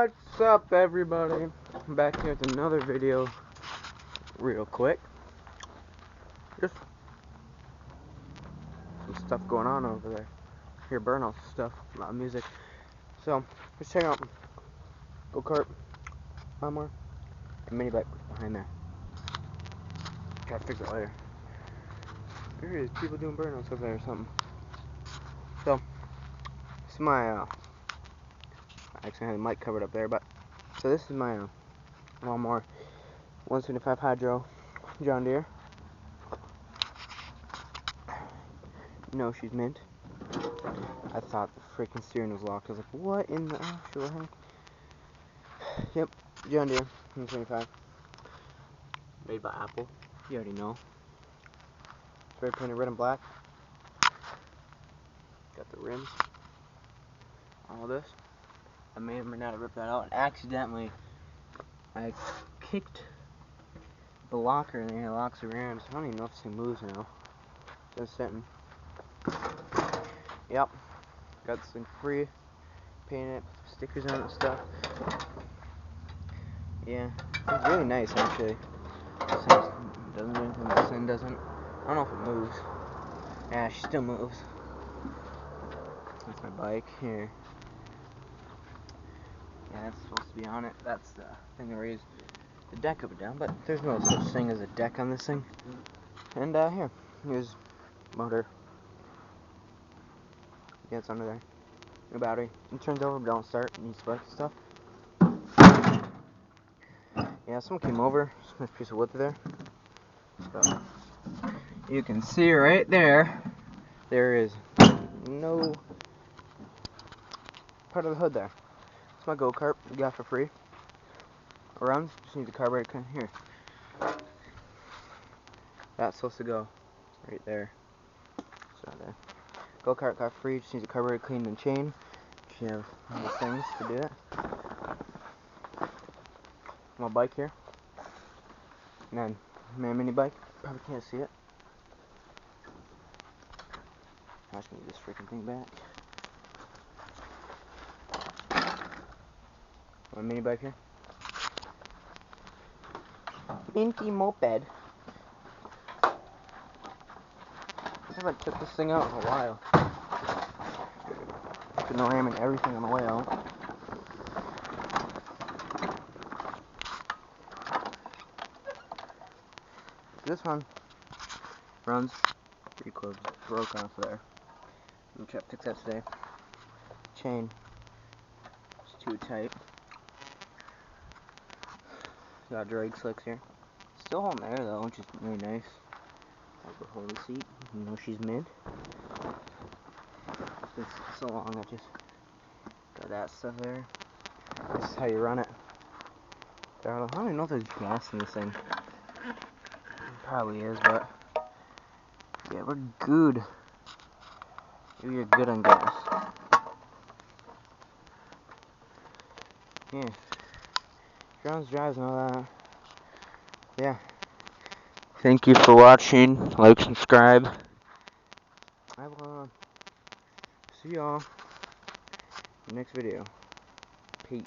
What's up, everybody? I'm back here with another video real quick. Just some stuff going on over there. Hear burnout stuff, a lot of music. So, just check out go-kart, lawnmower, and minibike behind there. Try to fix it later. There is people doing burnouts over there or something. So, this is my, I actually had the mic covered up there, but, so this is my, lawnmower, 175 Hydro, John Deere. No, she's mint. I thought the freaking steering was locked. I was like, what in the actual heck? Yep, John Deere, 125. Made by Apple. You already know. Spray painted red and black. Got the rims. All this. I may or may not have ripped that out. And accidentally, I kicked the locker and it locks the rims. I don't even know if this thing moves now. Just sitting. Yep. Got this thing free. Painted it. Stickers on it and stuff. Yeah. It's really nice actually. This thing doesn't do anything. This thing doesn't. I don't know if it moves. Yeah, she still moves. That's my bike here. Yeah, that's supposed to be on it. That's the thing that raised the deck up and down, but there's no such thing as a deck on this thing. And here's motor. Yeah, it's under there. No battery. It turns over, but don't start. It needs spark and stuff. Yeah, someone came over. There's a piece of wood there. So you can see right there. There is no part of the hood there. It's my go-kart we got for free. It runs. Just need the carburetor here. That's supposed to go right there. So there. Go-kart got free. Just needs a carburetor cleaned and chain. You have these things to do it. My bike here. And then my mini bike. Probably can't see it. I just need this freaking thing back. My mini bike here. Minty moped. I haven't took this thing out in a while. Been ramming everything on the way out. This one runs pretty close. Broke off there. I'm trying to fix that today. Chain. It's too tight. Got drag slicks here. Still holding there though, which is really nice. I'll go hold the seat. You know she's mid. It's been so long I just got that stuff there. This is how you run it. I don't even know if there's gas in this thing. Probably is, but yeah, we're good. Maybe you're good on gas. Yeah. Grounds drives and all that. Yeah. Thank you for watching. Like, subscribe. I will see y'all in the next video. Peace.